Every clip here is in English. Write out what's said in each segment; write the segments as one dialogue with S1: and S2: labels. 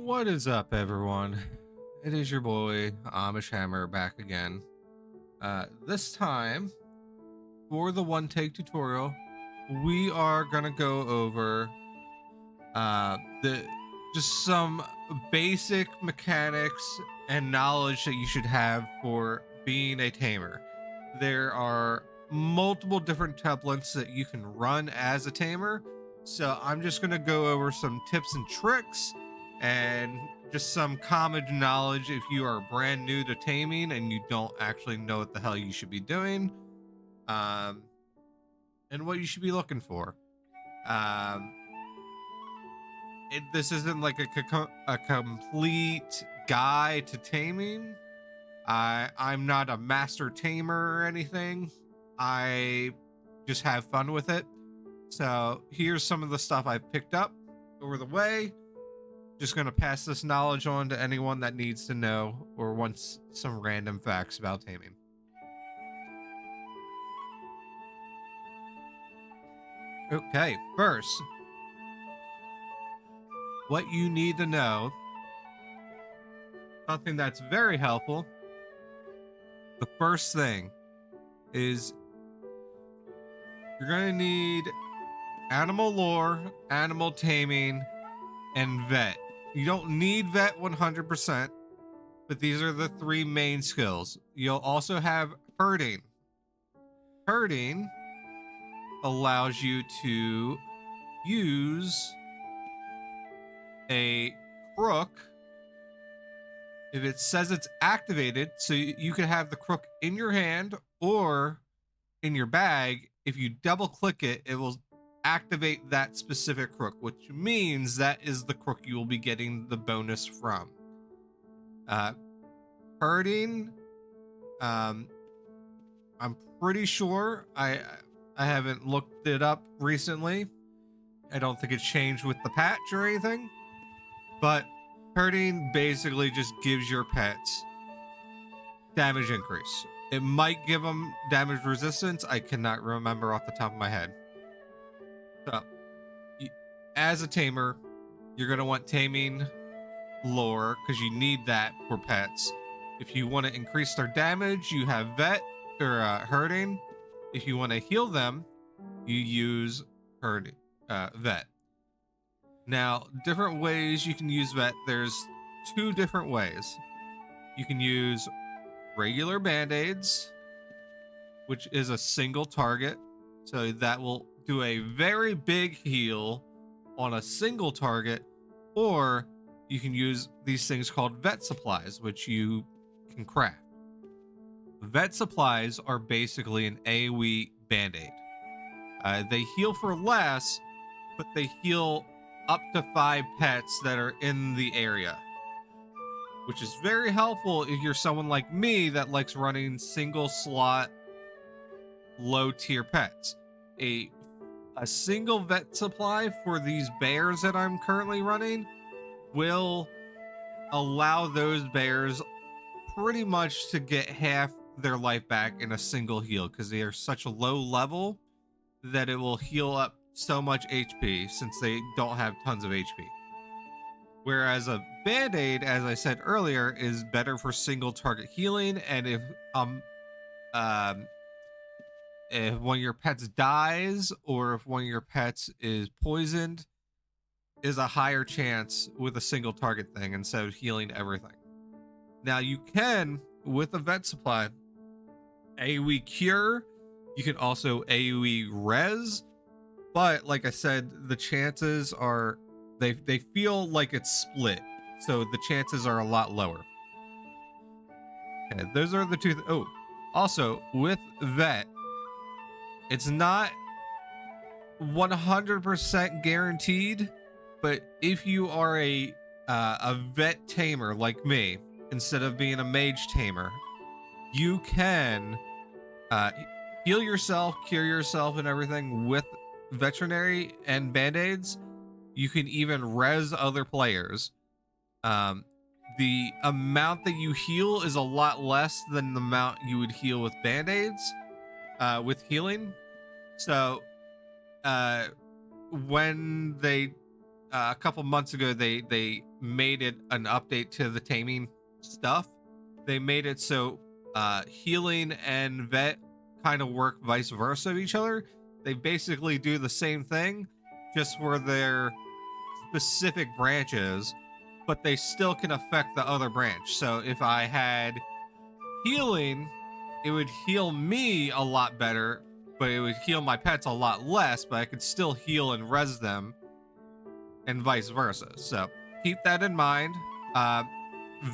S1: What is up, everyone? It is your boy Amish Hammer back again. This time for the one take tutorial, we are gonna go over the just some basic mechanics and knowledge that you should have for being a tamer. There are multiple different templates that you can run as a tamer, so I'm just gonna go over some tips and tricks and just some common knowledge if you are brand new to taming and you don't actually know what the hell you should be doing, and what you should be looking for. Um, this isn't like a complete guide to taming. I'm not a master tamer or anything. I just have fun with it. So here's some of the stuff I've picked up over the way. Just going to pass this knowledge on to anyone that needs to know or wants some random facts about taming. Okay, first, what you need to know, something that's very helpful. The first thing is you're going to need animal lore, animal taming, and vet. You don't need vet 100%, but these are the three main skills. You'll also have herding. Herding allows you to use a crook if it says it's activated, so you can have the crook in your hand or in your bag. If you double click it, it will activate that specific crook, which means that is the crook you will be getting the bonus from. Herding, I'm pretty sure, I haven't looked it up recently. I don't think it's changed with the patch or anything, but herding basically just gives your pets damage increase. It might give them damage resistance. I cannot remember off the top of my head. So, as a tamer, you're going to want taming lore because you need that for pets. If you want to increase their damage, you have vet or herding. If you want to heal them, you use vet. Now, different ways you can use vet. There's two different ways. You can use regular band-aids, which is a single target. So that will do a very big heal on a single target, or you can use these things called vet supplies, which you can craft. Vet supplies are basically an AoE band-aid. They heal for less, but they heal up to 5 pets that are in the area, which is very helpful if you're someone like me that likes running single slot low tier pets. A single vet supply for these bears that I'm currently running will allow those bears pretty much to get half their life back in a single heal, because they are such a low level that it will heal up so much HP since they don't have tons of HP. Whereas a band-aid, as I said earlier, is better for single target healing, and if one of your pets dies or if one of your pets is poisoned, is a higher chance with a single target thing instead of healing everything. Now you can, with a vet supply, AoE cure. You can also AoE res, but like I said, the chances are they feel like it's split, so the chances are a lot lower. Okay, those are the two. Also with vet, it's not 100% guaranteed, but if you are a vet tamer like me, instead of being a mage tamer, you can heal yourself, cure yourself, and everything with veterinary and band-aids. You can even res other players. The amount that you heal is a lot less than the amount you would heal with band-aids with healing. So when they a couple months ago they made it an update to the taming stuff. They made it so healing and vet kind of work vice versa of each other. They basically do the same thing, just where they're specific branches, but they still can affect the other branch. So if I had healing, it would heal me a lot better, but it would heal my pets a lot less, but I could still heal and res them, and vice versa. So keep that in mind.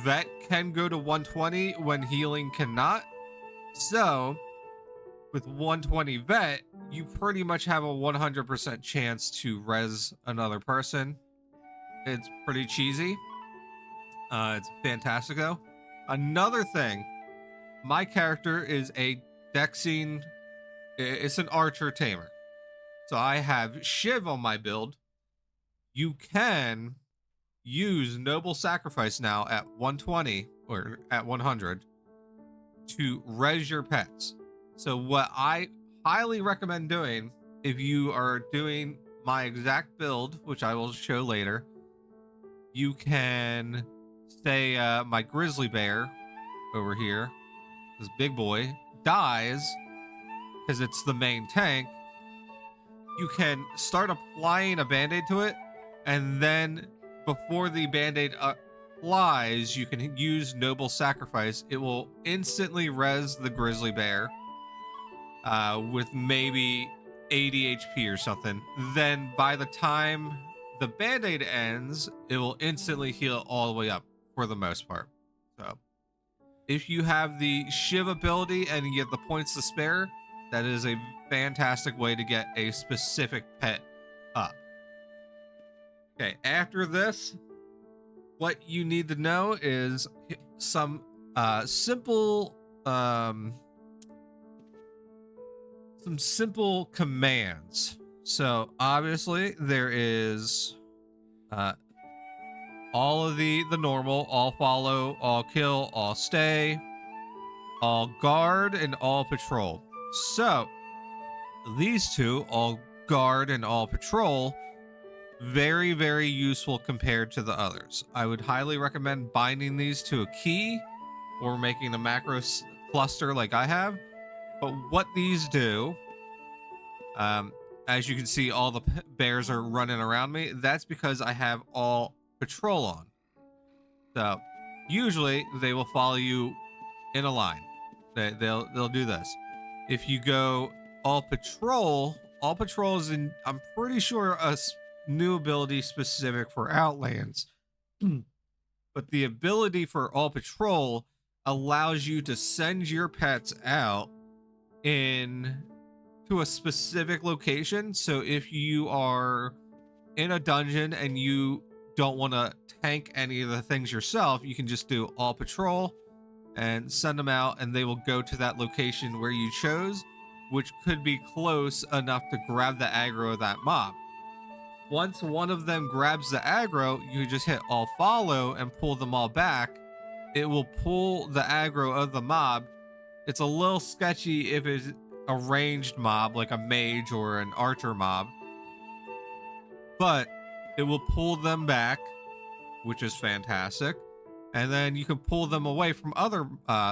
S1: Vet can go to 120 when healing cannot. So with 120 vet, you pretty much have a 100% chance to res another person. It's pretty cheesy. It's fantastic though. Another thing, my character is a dexing, it's an archer tamer. So I have Shiv on my build. You can use Noble Sacrifice now at 120 or at 100 to res your pets. So what I highly recommend doing, if you are doing my exact build, which I will show later, you can say my grizzly bear over here, this big boy, dies because it's the main tank. You can start applying a band-aid to it, and then before the band-aid applies, you can use Noble Sacrifice. It will instantly res the grizzly bear with maybe 80 HP or something. Then by the time the band-aid ends, it will instantly heal all the way up for the most part. So if you have the Shiv ability and you get the points to spare, that is a fantastic way to get a specific pet up. Okay, after this, what you need to know is some simple commands. So obviously there is all of the normal: all follow, all kill, all stay, all guard, and all patrol. So these two, all guard and all patrol, very, very useful compared to the others. I would highly recommend binding these to a key or making a macro cluster like I have. But what these do, as you can see, all the bears are running around me. That's because I have all patrol on. So usually they will follow you in a line. They'll do this. If you go all patrol is in, I'm pretty sure, a new ability specific for Outlands. But the ability for all patrol allows you to send your pets out in to a specific location. So if you are in a dungeon and you don't want to tank any of the things yourself, you can just do all patrol and send them out, and they will go to that location where you chose, which could be close enough to grab the aggro of that mob. Once one of them grabs the aggro, you just hit all follow and pull them all back. It will pull the aggro of the mob. It's a little sketchy if it's a ranged mob like a mage or an archer mob, but it will pull them back, which is fantastic. And then you can pull them away from other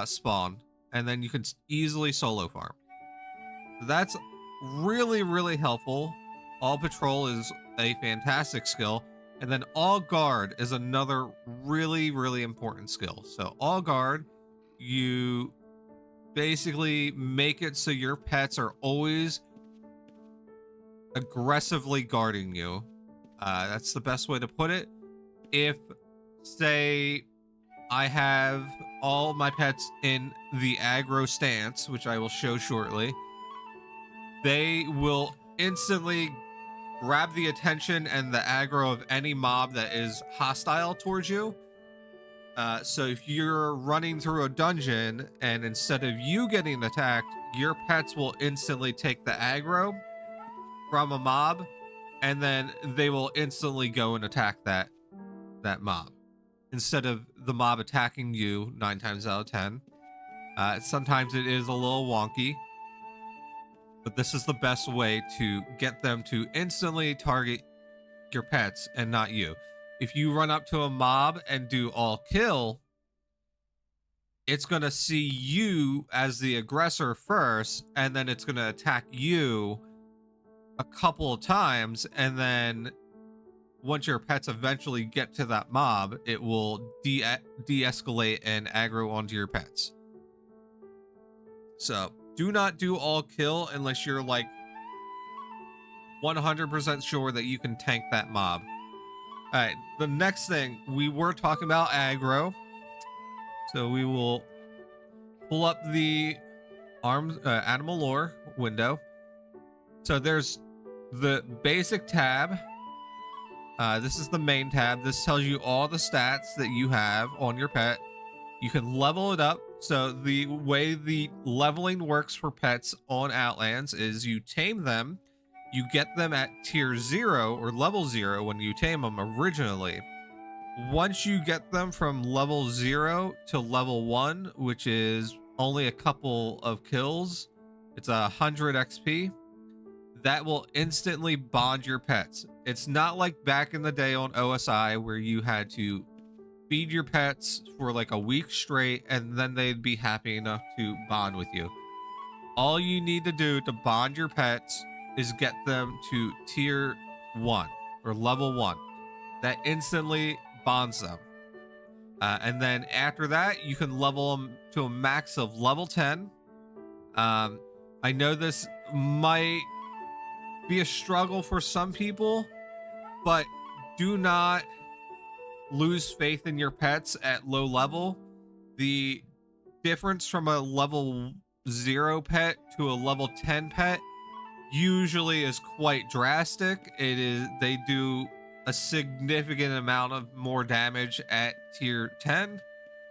S1: spawn, and then you can easily solo farm. That's really, really helpful. All patrol is a fantastic skill. And then all guard is another really, really important skill. So all guard, you basically make it so your pets are always aggressively guarding you. That's the best way to put it. If, say, I have all my pets in the aggro stance, which I will show shortly, they will instantly grab the attention and the aggro of any mob that is hostile towards you. So if you're running through a dungeon and instead of you getting attacked, your pets will instantly take the aggro from a mob, and then they will instantly go and attack that mob instead of the mob attacking you 9 times out of 10. Sometimes it is a little wonky, but this is the best way to get them to instantly target your pets and not you. If you run up to a mob and do all kill, it's going to see you as the aggressor first, and then it's going to attack you a couple of times, and then once your pets eventually get to that mob, it will de-escalate and aggro onto your pets. So do not do all kill unless you're like 100% sure that you can tank that mob. All right, the next thing, we were talking about aggro, so we will pull up the animal lore window. So there's the basic tab. This is the main tab. This tells you all the stats that you have on your pet. You can level it up. So the way the leveling works for pets on Outlands is you tame them. You get them at tier 0 or level 0 when you tame them originally. Once you get them from level 0 to level 1, which is only a couple of kills, it's 100 XP. That will instantly bond your pets. It's not like back in the day on OSI where you had to feed your pets for like a week straight and then they'd be happy enough to bond with you. All you need to do to bond your pets is get them to tier 1 or level 1. That instantly bonds them. And then after that, you can level them to a max of level 10. I know this might be a struggle for some people, but do not lose faith in your pets at low level. The difference from a level 0 pet to a level 10 pet usually is quite drastic. They do a significant amount of more damage at tier 10.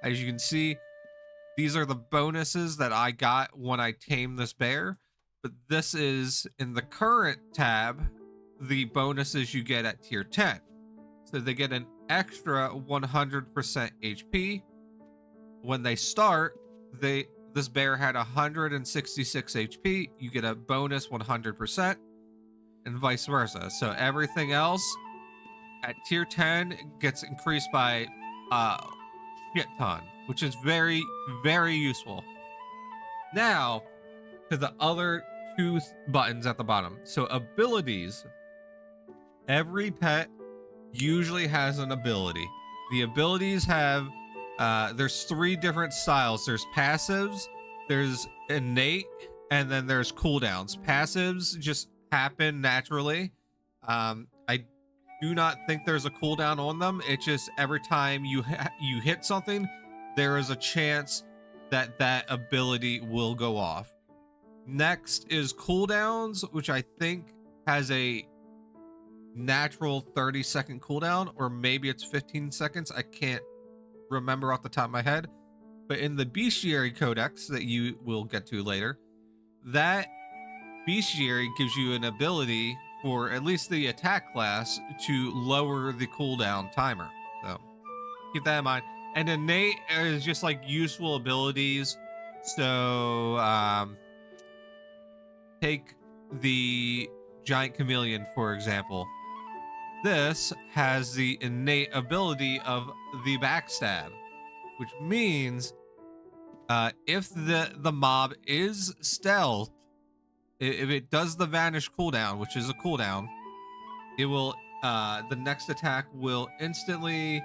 S1: As you can see, these are the bonuses that I got when I tamed this bear. But this is, in the current tab, the bonuses you get at tier 10. So they get an extra 100% HP. When they start, this bear had 166 HP. You get a bonus 100%, and vice versa. So everything else at tier 10 gets increased by a shit ton, which is very, very useful. Now, to the other two buttons at the bottom. So abilities. Every pet usually has an ability. The abilities have, there's 3 different styles. There's passives, there's innate, and then there's cooldowns. Passives just happen naturally. I do not think there's a cooldown on them. It's just every time you hit something, there is a chance that that ability will go off. Next is cooldowns, which I think has a natural 30-second cooldown, or maybe it's 15 seconds. I can't remember off the top of my head. But in the bestiary codex that you will get to later, that bestiary gives you an ability for at least the attack class to lower the cooldown timer. So keep that in mind. And innate is just like useful abilities. So take the giant chameleon, for example. This has the innate ability of the backstab, which means if the mob is stealth, if it does the vanish cooldown, which is a cooldown, it will the next attack will instantly,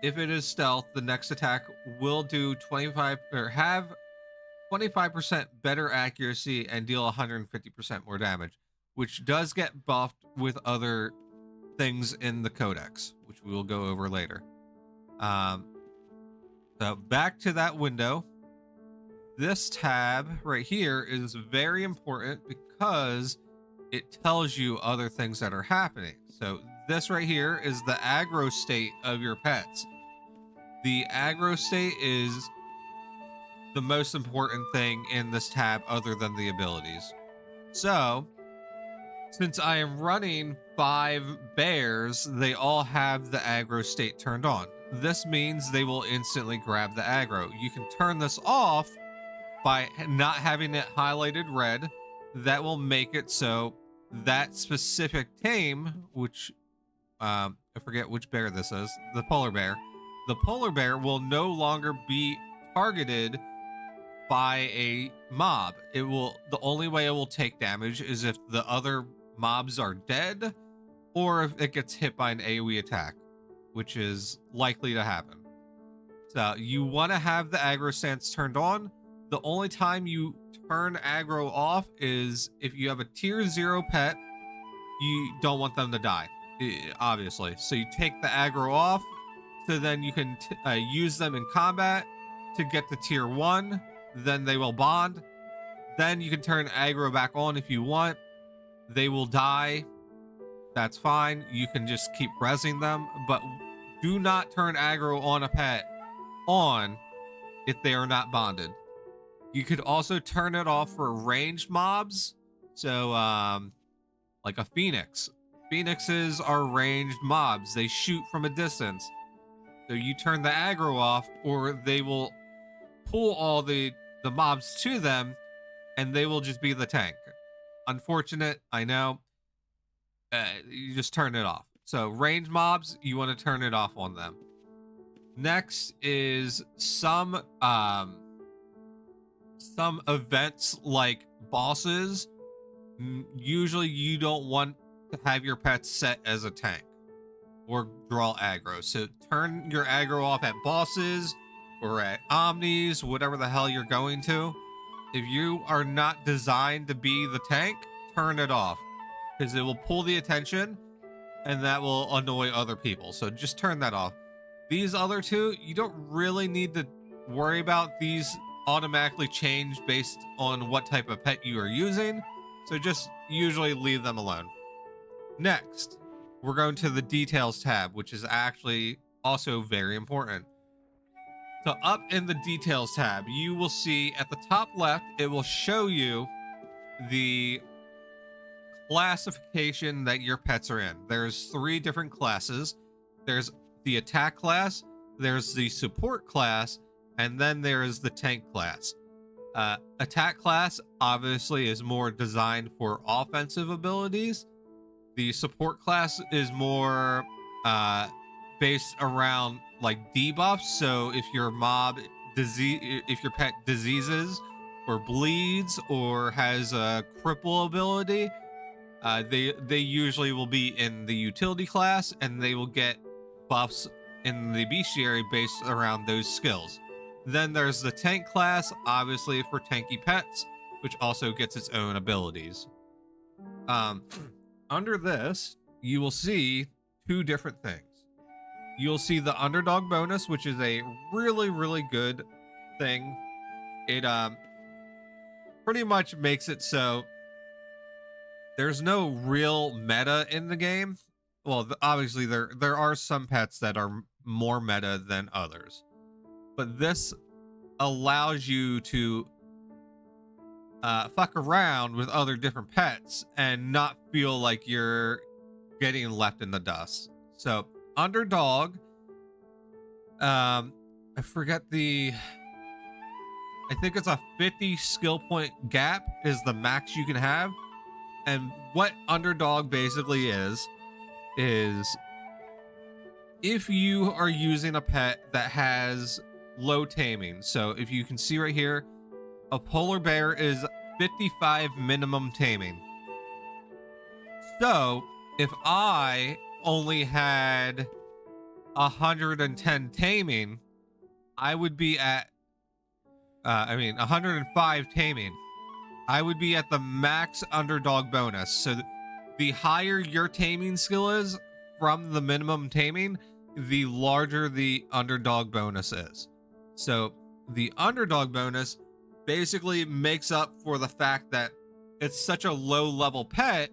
S1: if it is stealth, the next attack will do 25 or have 25% better accuracy and deal 150% more damage, which does get buffed with other things in the codex, which we will go over later. So back to that window. This tab right here is very important because it tells you other things that are happening. So this right here is the aggro state of your pets. The aggro state is the most important thing in this tab other than the abilities. So since I am running 5 bears, they all have the aggro state turned on. This means they will instantly grab the aggro. You can turn this off by not having it highlighted red. That will make it so that specific tame, which I forget which bear this is, the polar bear. The polar bear will no longer be targeted by a mob. It will, the only way it will take damage is if the other mobs are dead or if it gets hit by an AoE attack, which is likely to happen. So you want to have the aggro stance turned on. The only time you turn aggro off is if you have a tier 0 pet, you don't want them to die, obviously. So you take the aggro off, so then you can use them in combat to get to tier 1, then they will bond. Then you can turn aggro back on if you want. They will die. That's fine. You can just keep rezzing them, but do not turn aggro on a pet on if they are not bonded. You could also turn it off for ranged mobs. So, like a phoenix. Phoenixes are ranged mobs. They shoot from a distance. So you turn the aggro off, or they will pull all the mobs to them, and they will just be the tank. Unfortunate, I know. You just turn it off. So ranged mobs, you want to turn it off on them. Next is some events like bosses. Usually you don't want to have your pets set as a tank or draw aggro. So turn your aggro off at bosses or at omnis, whatever the hell you're going to. If you are not designed to be the tank, turn it off, because it will pull the attention and that will annoy other people. So just turn that off. These other two, you don't really need to worry about. These automatically change based on what type of pet you are using. So just usually leave them alone. Next, we're going to the details tab, which is actually also very important. So up in the details tab, you will see at the top left, it will show you the classification that your pets are in. There's 3 different classes. There's the attack class, there's the support class, and then there's the tank class. Attack class obviously is more designed for offensive abilities. The support class is more based around like debuffs. So if your if your pet diseases or bleeds or has a cripple ability, they usually will be in the utility class, and they will get buffs in the bestiary based around those skills. Then there's the tank class, obviously for tanky pets, which also gets its own abilities. Under this, you will see 2 different things. You'll see the underdog bonus, which is a really, really good thing. It pretty much makes it so there's no real meta in the game. Well, obviously there are some pets that are more meta than others, but this allows you to fuck around with other different pets and not feel like you're getting left in the dust. So underdog, I forget I think it's a 50 skill point gap is the max you can have. And what underdog basically is if you are using a pet that has low taming. So if you can see right here, a polar bear is 55 minimum taming. So if I only had 110 taming, I would be at 105 taming. I would be at the max underdog bonus. So the higher your taming skill is from the minimum taming, the larger the underdog bonus is. So the underdog bonus basically makes up for the fact that it's such a low level pet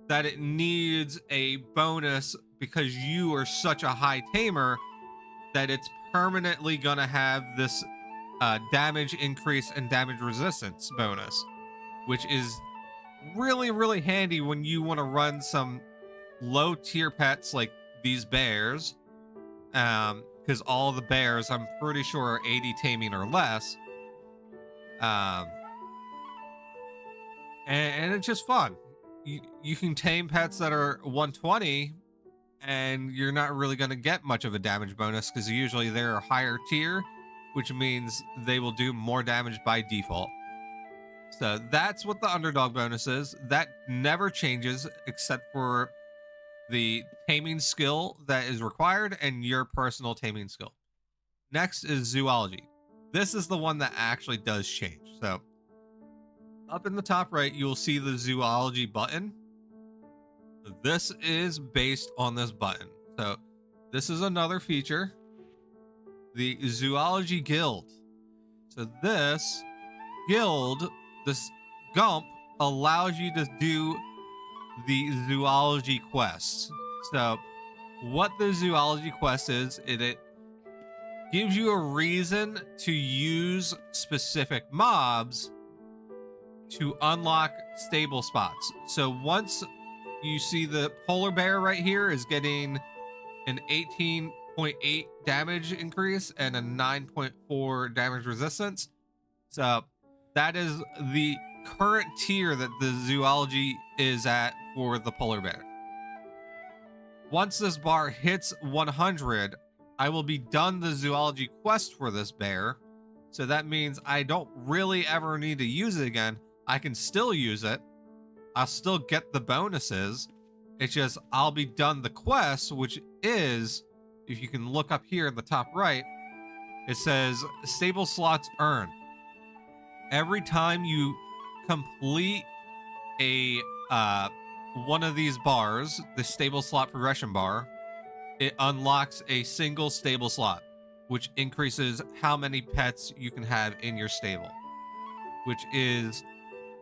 S1: that it needs a bonus because you are such a high tamer that it's permanently gonna have this damage increase and damage resistance bonus, which is really, really handy when you want to run some low tier pets like these bears, because all the bears I'm pretty sure are 80 taming or less, and it's just fun. You can tame pets that are 120, and you're not really going to get much of a damage bonus because usually they're a higher tier, which means they will do more damage by default. So that's what the underdog bonus is. That never changes except for the taming skill that is required and your personal taming skill. Next is zoology. This is the one that actually does change. So up in the top right, you'll see the zoology button. This is based on this button. So this is another feature, the zoology guild. So this guild, this Gump, allows you to do the zoology quest. So what the zoology quest is, it gives you a reason to use specific mobs to unlock stable spots. So once you see the polar bear right here is getting an 18.8 damage increase and a 9.4 damage resistance. So that is the current tier that the zoology is at for the polar bear. Once this bar hits 100, I will be done the zoology quest for this bear. So that means I don't really ever need to use it again. I can still use it. I'll still get the bonuses. It's just I'll be done the quest, which is, if you can look up here in the top right, it says stable slots earned. Every time you complete a one of these bars, the stable slot progression bar, it unlocks a single stable slot, which increases how many pets you can have in your stable, which is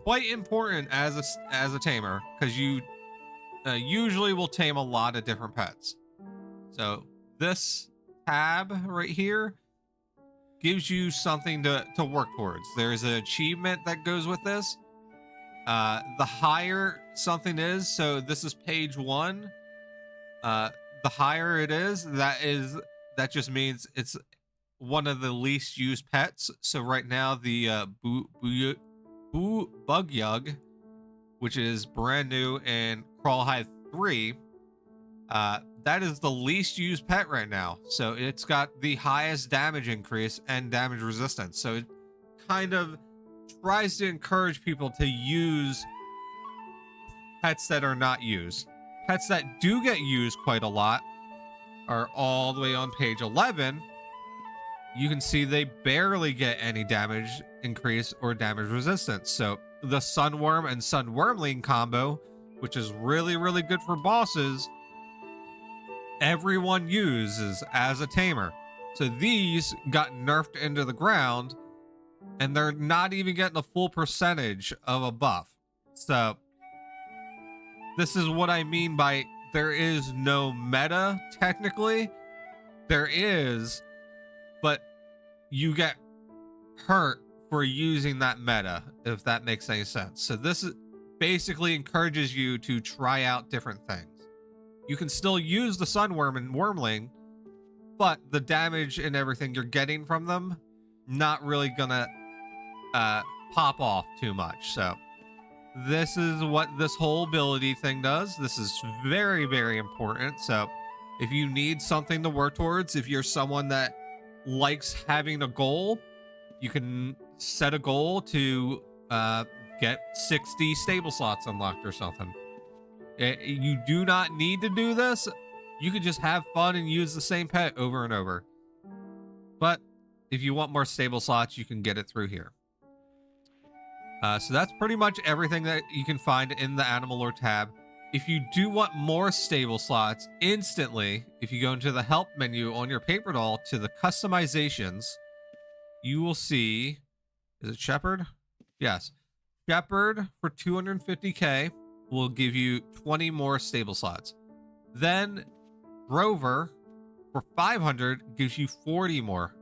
S1: quite important as a tamer, because you usually will tame a lot of different pets. So this tab right here gives you something to work towards. There's an achievement that goes with this. The higher something is, so this is page 1. The higher it is, that just means it's one of the least used pets. So right now the Bug Yug, which is brand new in Crawlhide 3, that is the least used pet right now. So it's got the highest damage increase and damage resistance. So it kind of tries to encourage people to use pets that are not used. Pets that do get used quite a lot are all the way on page 11. You can see they barely get any damage increase or damage resistance. So the Sunworm and Sunwormling combo, which is really, really good for bosses, everyone uses as a tamer. So these got nerfed into the ground, and they're not even getting a full percentage of a buff. So this is what I mean by there is no meta, technically. There is, but you get hurt for using that meta, if that makes any sense. So this basically encourages you to try out different things. You can still use the Sunworm and Wormling, but the damage and everything you're getting from them, not really gonna pop off too much. So this is what this whole ability thing does. This is very, very important. So if you need something to work towards, if you're someone that likes having a goal, you can set a goal to get 60 stable slots unlocked or something. You do not need to do this. You can just have fun and use the same pet over and over. But if you want more stable slots, you can get it through here. So that's pretty much everything that you can find in the Animal Lore tab. If you do want more stable slots instantly, if you go into the help menu on your paper doll to the customizations, you will see, is it Shepherd? Yes. Shepherd for 250k will give you 20 more stable slots. Then Rover for 500 gives you 40 more.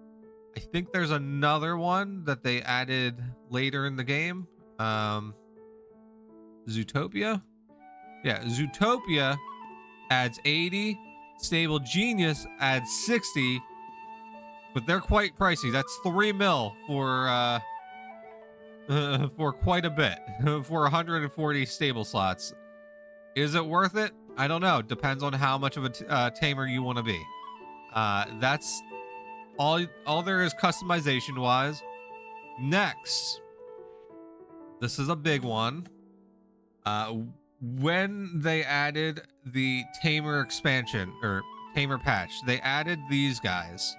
S1: I think there's another one that they added later in the game. Zootopia? Yeah, Zootopia adds 80. Stable Genius adds 60. But they're quite pricey. That's 3 mil for quite a bit for 140 stable slots. Is it worth it? I don't know. Depends on how much of a tamer you want to be. That's all there is customization wise. Next, this is a big one. When they added the tamer expansion or tamer patch, they added these guys.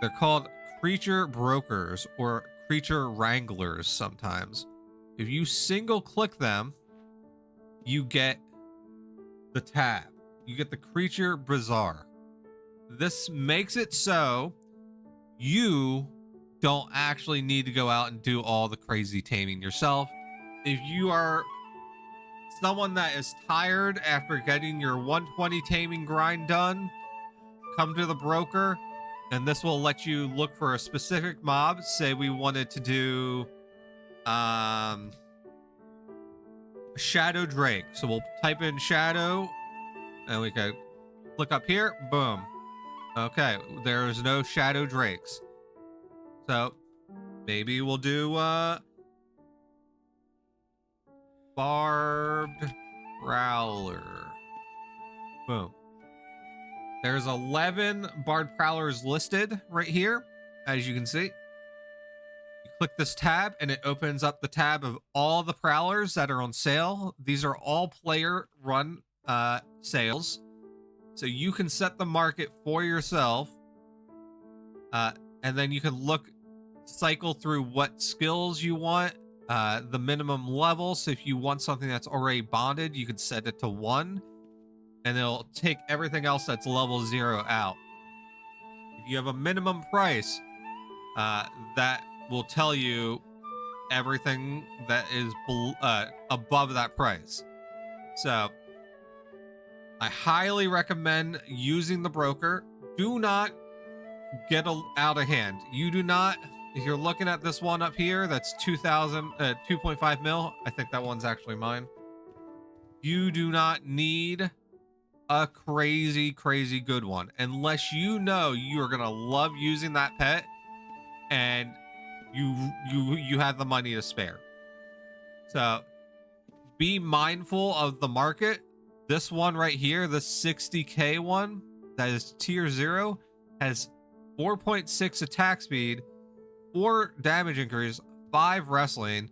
S1: They're called creature brokers or creature wranglers sometimes. If you single click them, you get the tab. You get the creature bazaar. This makes it so you don't actually need to go out and do all the crazy taming yourself. If you are someone that is tired after getting your 120 taming grind done, come to the broker, and this will let you look for a specific mob. Say we wanted to do Shadow Drake. So we'll type in Shadow, and we can click up here. Boom. Okay, there's no Shadow Drakes. So maybe we'll do Barbed Prowler. Boom. There's 11 Barbed Prowlers listed right here, as you can see. You click this tab and it opens up the tab of all the Prowlers that are on sale. These are all player run sales. So you can set the market for yourself. And then you can cycle through what skills you want, the minimum level. So if you want something that's already bonded, you can set it to 1. And it'll take everything else that's level 0 out. If you have a minimum price, that will tell you everything that is above that price. So I highly recommend using the broker. Do not get out of hand. You do not, if you're looking at this one up here, that's 2.5 mil. I think that one's actually mine. You do not need a crazy good one unless you know you are gonna love using that pet and you have the money to spare. So be mindful of the market. This one right here, the 60k one that is tier 0, has 4.6 attack speed, 4 damage increase, 5 wrestling,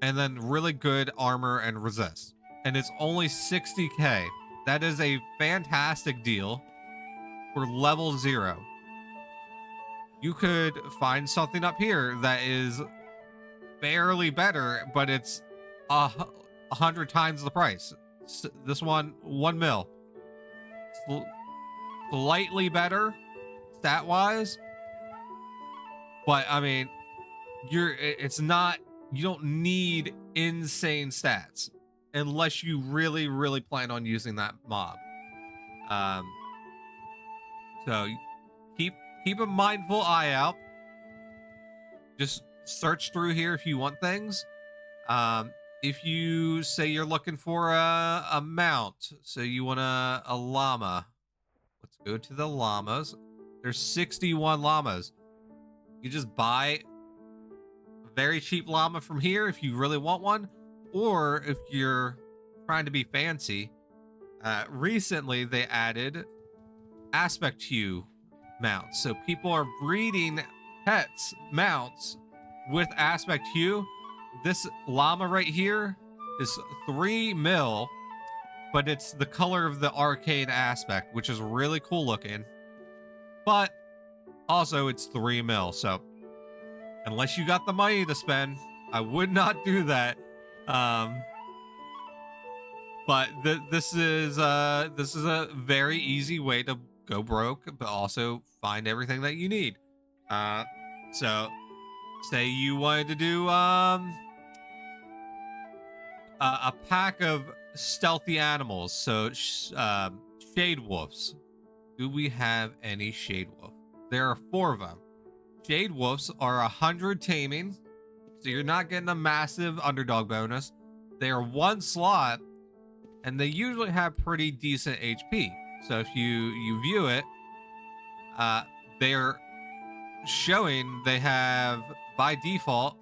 S1: and then really good armor and resist, and it's only 60k. That is a fantastic deal for level 0. You could find something up here that is barely better, but it's 100 times the price. This one, 1 mil. Slightly better stat wise, but I mean, it's not, you don't need insane stats unless you really plan on using that mob. So keep a mindful eye out. Just search through here if you want things. If you say you're looking for a mount, so you want a llama, let's go to the llamas. There's 61 llamas. You just buy a very cheap llama from here if you really want one. Or if you're trying to be fancy, recently they added aspect hue mounts. So people are breeding mounts with aspect hue. This llama right here is 3 mil, but it's the color of the arcane aspect, which is really cool looking. But also it's 3 mil. So unless you got the money to spend, I would not do that. But this is a very easy way to go broke, but also find everything that you need. So say you wanted to do a pack of stealthy animals. So shade wolves. Do we have any shade wolf? There are 4 of them. Shade wolves are 100 taming, so you're not getting a massive underdog bonus. They are 1 slot, and they usually have pretty decent HP. So if you view it, they're showing they have, by default,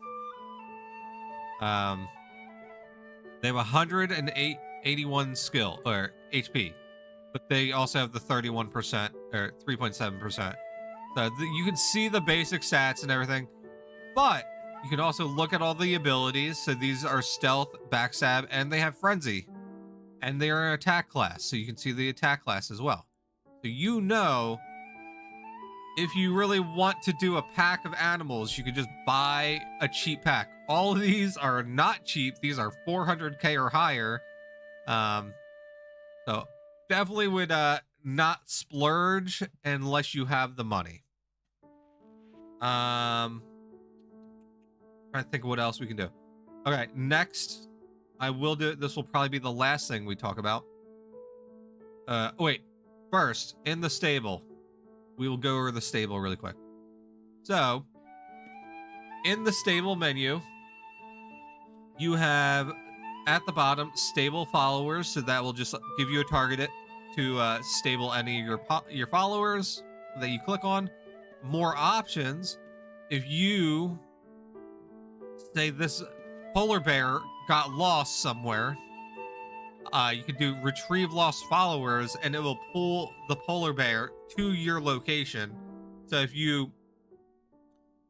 S1: They have 181 skill or HP, but they also have the 31% or 3.7%. So you can see the basic stats and everything, but you can also look at all the abilities. So these are stealth, backstab, and they have frenzy, and they are an attack class. So you can see the attack class as well. So you know, if you really want to do a pack of animals, you could just buy a cheap pack. All of these are not cheap. These are 400k or higher. So definitely would not splurge unless you have the money. Trying to think of what else we can do. Okay, next I will do. This will probably be the last thing we talk about. Wait. First, in the stable. We will go over the stable really quick. So, in the stable menu, you have at the bottom stable followers. So that will just give you a target to stable any of your followers that you click on. More options. If you say this polar bear got lost somewhere, you can do retrieve lost followers, and it will pull the polar bear to your location. So if you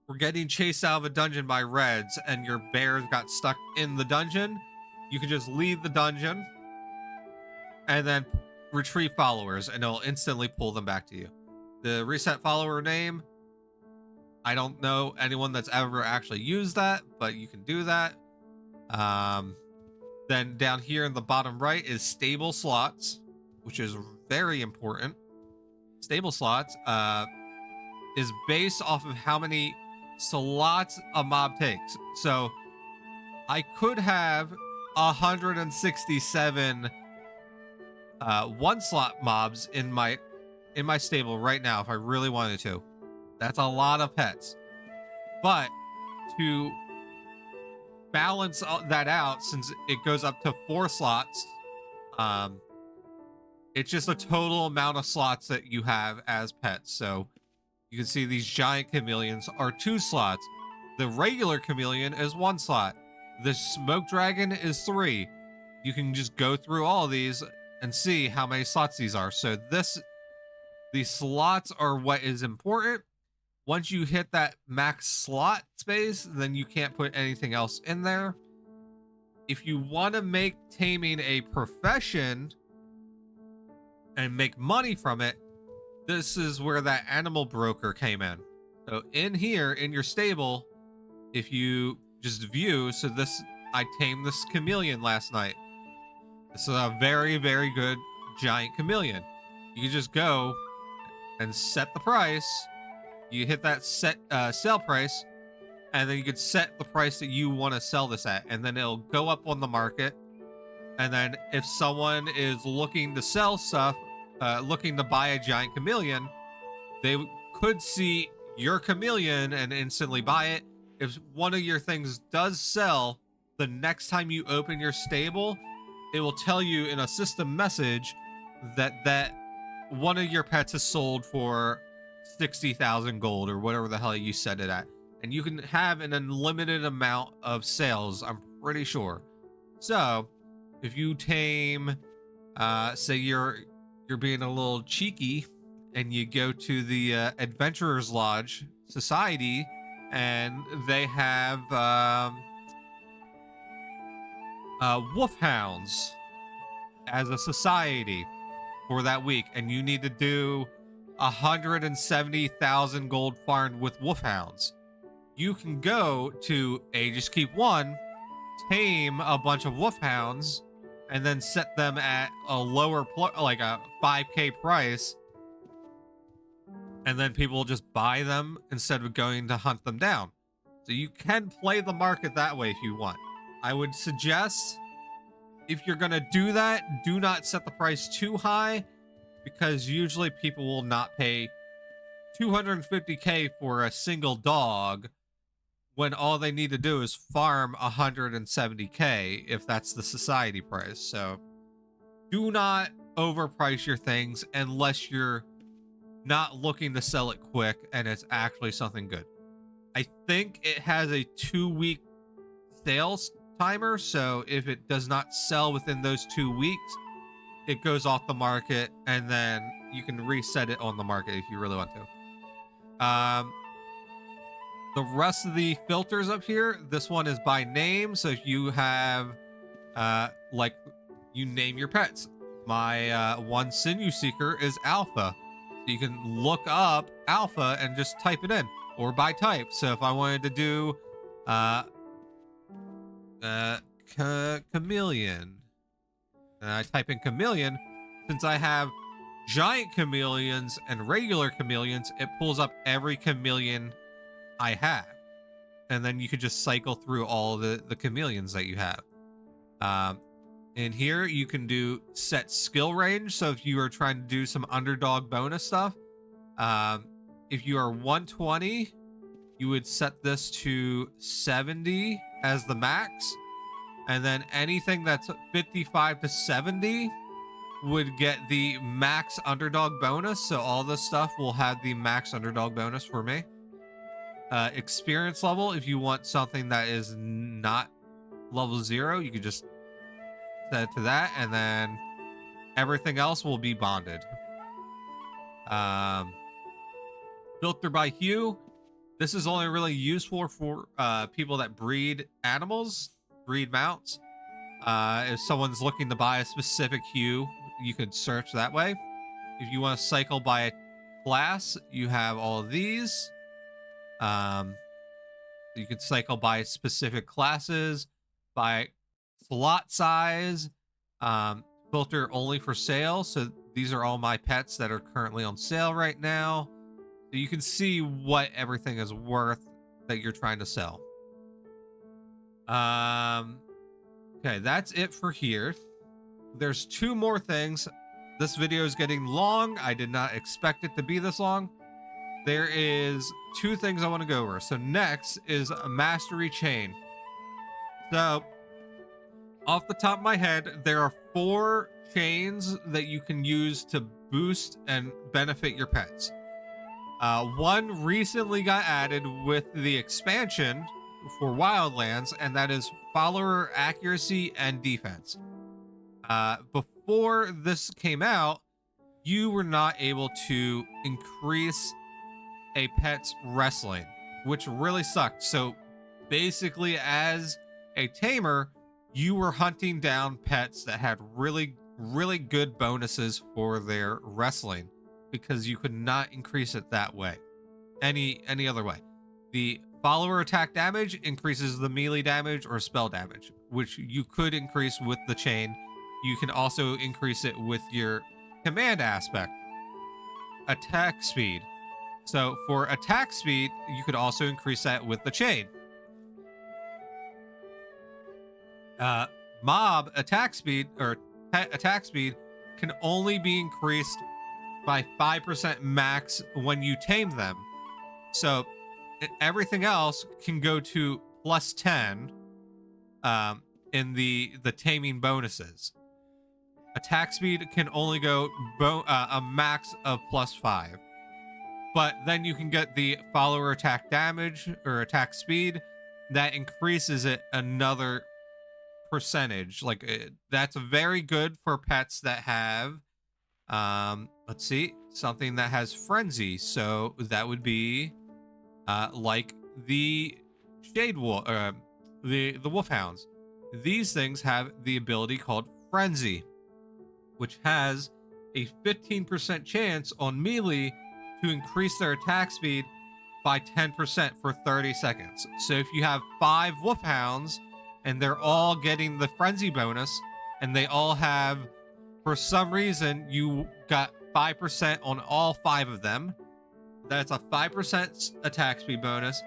S1: were getting chased out of a dungeon by reds and your bears got stuck in the dungeon, you can just leave the dungeon and then retrieve followers, and it'll instantly pull them back to you. The reset follower name, I don't know anyone that's ever actually used that, but you can do that. Then down here in the bottom right is stable slots, which is very important. Stable slots is based off of how many slots a mob takes. So I could have 167 one slot mobs in my stable right now if I really wanted to. That's a lot of pets. But to balance that out, since it goes up to 4 slots, it's just a total amount of slots that you have as pets. So you can see these giant chameleons are 2 slots. The regular chameleon is 1 slot. The smoke dragon is 3. You can just go through all of these and see how many slots these are. So these slots are what is important. Once you hit that max slot space, then you can't put anything else in there. If you want to make taming a profession and make money from it, this is where that animal broker came in. So in here, in your stable, if you just view, so I tamed this chameleon last night. This is a very, very good giant chameleon. You can just go and set the price. You hit that set sell price, and then you could set the price that you want to sell this at, and then it'll go up on the market. And then if someone is looking to sell stuff, looking to buy a giant chameleon, they could see your chameleon and instantly buy it. If one of your things does sell, the next time you open your stable, it will tell you in a system message that one of your pets is sold for 60,000 gold or whatever the hell you set it at, and you can have an unlimited amount of sales, I'm pretty sure. So if you tame, say you're being a little cheeky and you go to the Adventurers Lodge Society, and they have wolfhounds as a society for that week, and you need to do 170,000 gold farmed with wolfhounds. You can go to Aegis Keep 1, tame a bunch of wolfhounds, and then set them at a lower, like a 5k price, and then people will just buy them instead of going to hunt them down. So you can play the market that way if you want. I would suggest, if you're gonna do that, do not set the price too high, because usually people will not pay 250k for a single dog when all they need to do is farm 170k if that's the society price. So do not overprice your things unless you're not looking to sell it quick and it's actually something good. I think it has a 2-week sales timer. So if it does not sell within those 2 weeks, it goes off the market, and then you can reset it on the market if you really want to. The rest of the filters up here, this one is by name. So if you have, like, you name your pets. My one Sinew Seeker is Alpha. So you can look up Alpha and just type it in, or by type. So if I wanted to do chameleon, and I type in chameleon, since I have giant chameleons and regular chameleons, it pulls up every chameleon I have. And then you could just cycle through all the chameleons that you have. In here, you can do set skill range. So if you are trying to do some underdog bonus stuff, if you are 120, you would set this to 70 as the max. And then anything that's 55 to 70 would get the max underdog bonus. So all this stuff will have the max underdog bonus for me. Experience level, if you want something that is not level 0, you could just set it to that, and then everything else will be bonded. Filter by hue. This is only really useful for people that breed animals, breed mounts. If someone's looking to buy a specific hue, you could search that way. If you want to cycle by a class, you have all of these. You can cycle by specific classes, by slot size, filter only for sale. So these are all my pets that are currently on sale right now. So you can see what everything is worth that you're trying to sell. Okay, that's it for here. There's 2 more things. This video is getting long. I did not expect it to be this long. There is 2 things I want to go over. So next is a mastery chain. So off the top of my head, there are 4 chains that you can use to boost and benefit your pets. One recently got added with the expansion for Wildlands, and that is follower accuracy and defense. Before this came out, you were not able to increase a pet's wrestling, which really sucked. So basically, as a tamer, you were hunting down pets that had really good bonuses for their wrestling, because you could not increase it that way, any other way. The follower attack damage increases the melee damage or spell damage, which you could increase with the chain. You can also increase it with your command aspect. Attack speed. So for attack speed, you could also increase that with the chain. Mob attack speed, or pet attack speed, can only be increased by 5% max when you tame them. So everything else can go to +10 in the taming bonuses. Attack speed can only go a max of +5. But then you can get the follower attack damage or attack speed that increases it another percentage. Like that's very good for pets that have let's see, something that has frenzy. So that would be like the shade wolf, the wolfhounds. These things have the ability called frenzy, which has a 15% chance on melee to increase their attack speed by 10% for 30 seconds. So if you have 5 wolfhounds and they're all getting the frenzy bonus, and they all have, for some reason, you got 5% on all 5 of them, that's a 5% attack speed bonus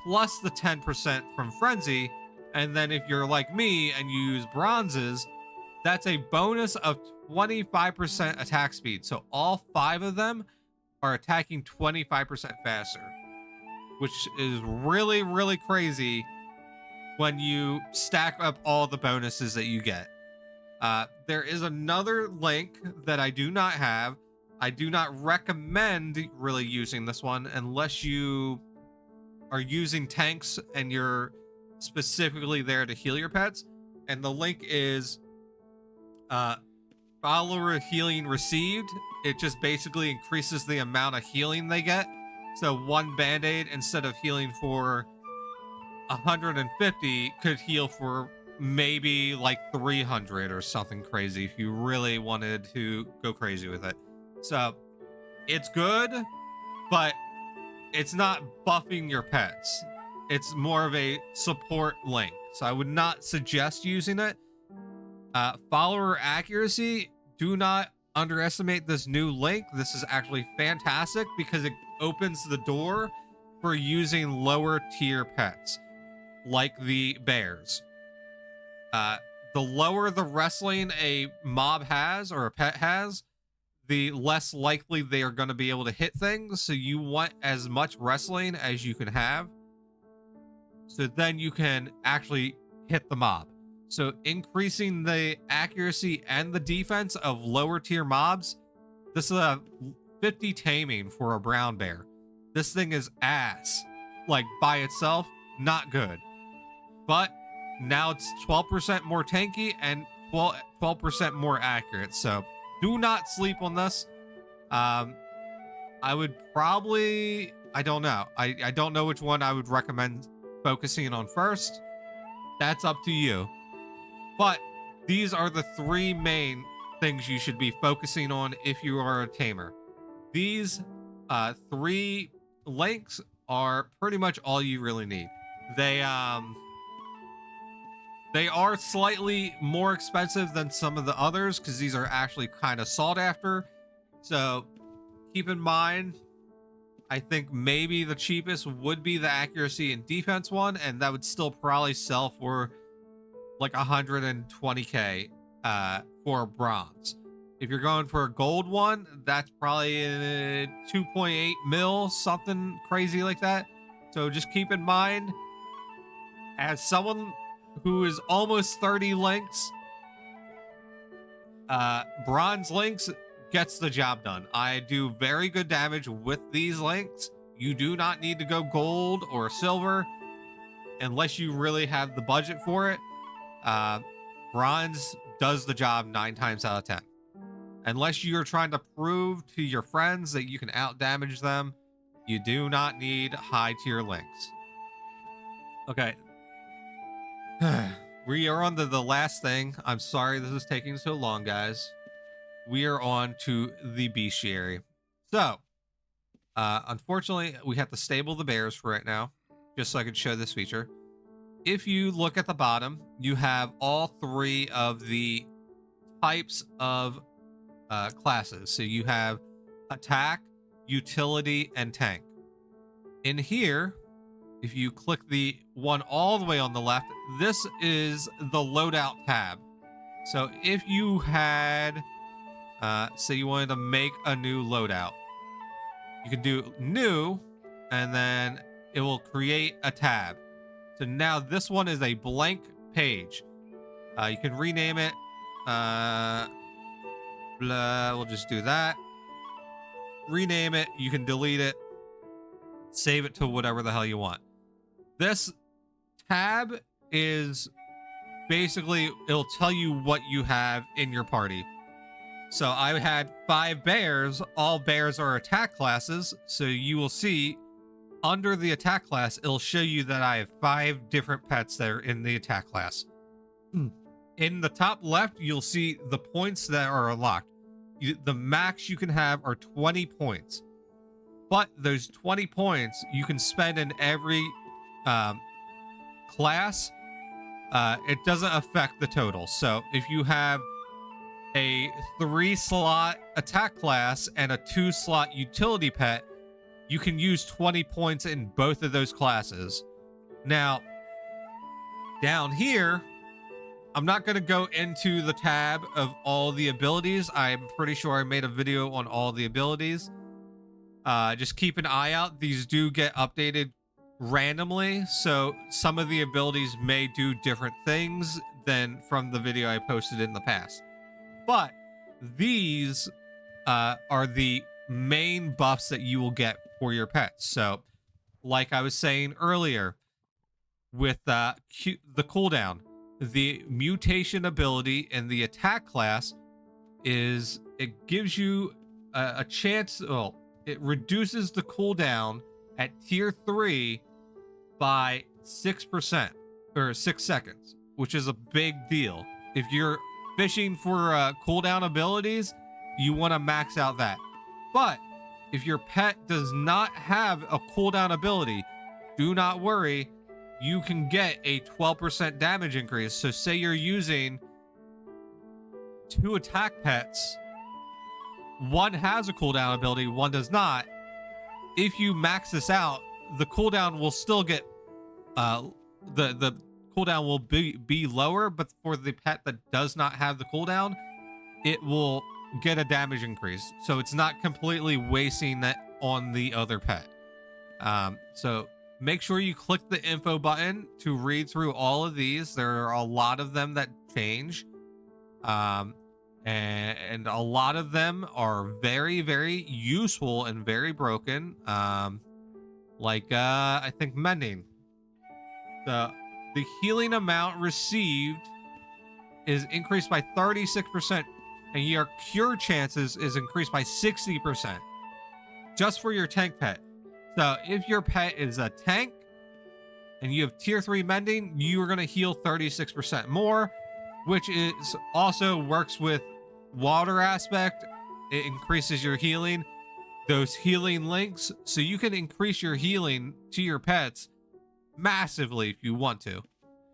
S1: plus the 10% from frenzy. And then if you're like me and you use bronzes, that's a bonus of 25% attack speed. So all 5 of them are attacking 25% faster, which is really crazy when you stack up all the bonuses that you get. There is another link that I do not have. I do not recommend really using this one unless you are using tanks and you're specifically there to heal your pets. And the link is follower healing received. It just basically increases the amount of healing they get. So one band-aid, instead of healing for 150, could heal for maybe like 300 or something crazy if you really wanted to go crazy with it. So it's good, but it's not buffing your pets. It's more of a support link. So I would not suggest using it. Follower accuracy, do not underestimate this new link. This is actually fantastic because it opens the door for using lower tier pets like the bears. The lower the wrestling a mob has or a pet has, the less likely they are going to be able to hit things. So you want as much wrestling as you can have, so then you can actually hit the mob. So increasing the accuracy and the defense of lower tier mobs. This is a 50 taming for a brown bear. This thing is ass. Like by itself, not good. But now it's 12% more tanky and 12% more accurate. So do not sleep on this. I would probably, I don't know. I don't know which one I would recommend focusing on first. That's up to you. But these are the three main things you should be focusing on if you are a tamer. These three links are pretty much all you really need. They are slightly more expensive than some of the others because these are actually kind of sought after. So keep in mind, I think maybe the cheapest would be the accuracy and defense one, and that would still probably sell for like 120k for bronze. If you're going for a gold one, that's probably 2.8 mil, something crazy like that. So just keep in mind, as someone who is almost 30 links, bronze links gets the job done. I do very good damage with these links. You do not need to go gold or silver unless you really have the budget for it. Bronze does the job 9 times out of 10. Unless you're trying to prove to your friends that you can out damage them, you do not need high tier links. Okay. We are on to the last thing. I'm sorry this is taking so long, guys. We are on to the bestiary. So, unfortunately, we have to stable the bears for right now, just so I can show this feature. If you look at the bottom, you have all three of the types of classes. So you have attack, utility, and tank. In here, if you click the one all the way on the left, this is the loadout tab. So if you had, say you wanted to make a new loadout, you can do new, and then it will create a tab. So now this one is a blank page. You can rename it. We'll just do that. Rename it. You can delete it. Save it to whatever the hell you want. This tab is basically, it'll tell you what you have in your party. So I had 5 bears. All bears are attack classes. So you will see under the attack class, it'll show you that I have 5 different pets that are in the attack class. In the top left, you'll see the points that are unlocked. The max you can have are 20 points. But those 20 points you can spend in every class. It doesn't affect the total. So if you have a 3-slot attack class and a 2-slot utility pet, you can use 20 points in both of those classes. Now, down here, I'm not going to go into the tab of all the abilities. I'm pretty sure I made a video on all the abilities. Just keep an eye out. These do get updated randomly, so some of the abilities may do different things than from the video I posted in the past. But these are the main buffs that you will get for your pets. So, like I was saying earlier, with the cooldown. The mutation ability in the attack class is it gives you a chance. Well, it reduces the cooldown at tier 3 by 6% or 6 seconds, which is a big deal. If you're fishing for cooldown abilities, you want to max out that. But if your pet does not have a cooldown ability, do not worry. You can get a 12% damage increase. So say you're using 2 attack pets. One has a cooldown ability, one does not. If you max this out, the cooldown will still get the cooldown will be lower, but for the pet that does not have the cooldown, it will get a damage increase. So it's not completely wasting that on the other pet. So make sure you click the info button to read through all of these. There are a lot of them that change. And a lot of them are very, very useful and very broken. Like I think mending. The healing amount received is increased by 36%, and your cure chances is increased by 60%. Just for your tank pet. So if your pet is a tank and you have tier 3 mending, you are going to heal 36% more, which is also works with water aspect. It increases your healing, those healing links, so you can increase your healing to your pets massively if you want to.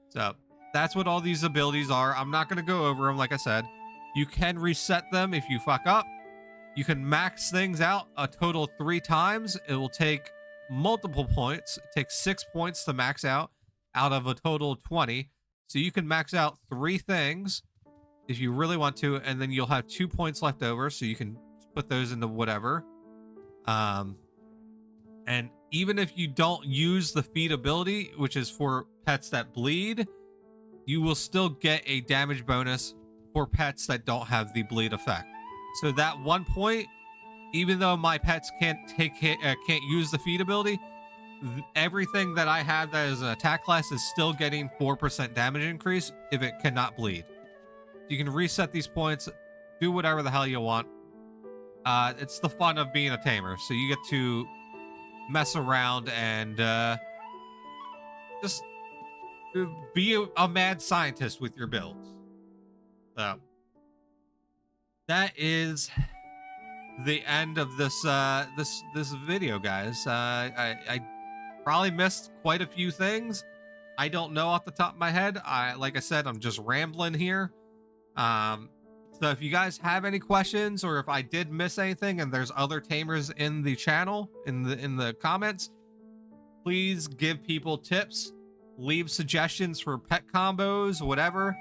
S1: So that's what all these abilities are. I'm not going to go over them. Like I said, you can reset them if you fuck up. You can max things out a total 3 times. It will take multiple points. It takes 6 points to max out of a total of 20. So you can max out 3 things if you really want to, and then you'll have 2 points left over, so you can put those into whatever. And even if you don't use the feed ability, which is for pets that bleed, you will still get a damage bonus for pets that don't have the bleed effect. So that 1 point, even though my pets can't can't use the feed ability, everything that I have that is an attack class is still getting 4% damage increase if it cannot bleed. You can reset these points, do whatever the hell you want. It's the fun of being a tamer. So you get to mess around and just be a mad scientist with your builds. So that is the end of this this video, guys. I probably missed quite a few things. I don't know off the top of my head. Like I said, I'm just rambling here. So if you guys have any questions, or if I did miss anything and there's other tamers in the channel, in the comments, please give people tips, leave suggestions for pet combos, whatever.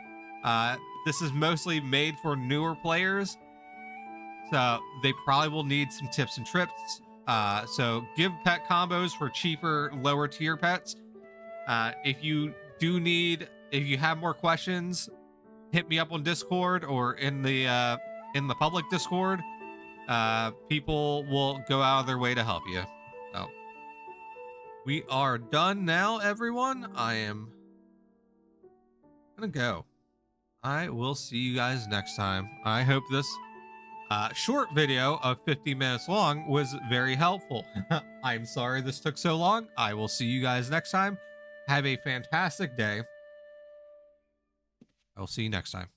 S1: This is mostly made for newer players, so they probably will need some tips and tricks. So give pet combos for cheaper, lower tier pets. If you have more questions, hit me up on Discord or in the public Discord. People will go out of their way to help you. So we are done now, everyone. I am gonna go. I will see you guys next time. I hope this short video of 50 minutes long was very helpful. I'm sorry this took so long. I will see you guys next time. Have a fantastic day. I'll see you next time.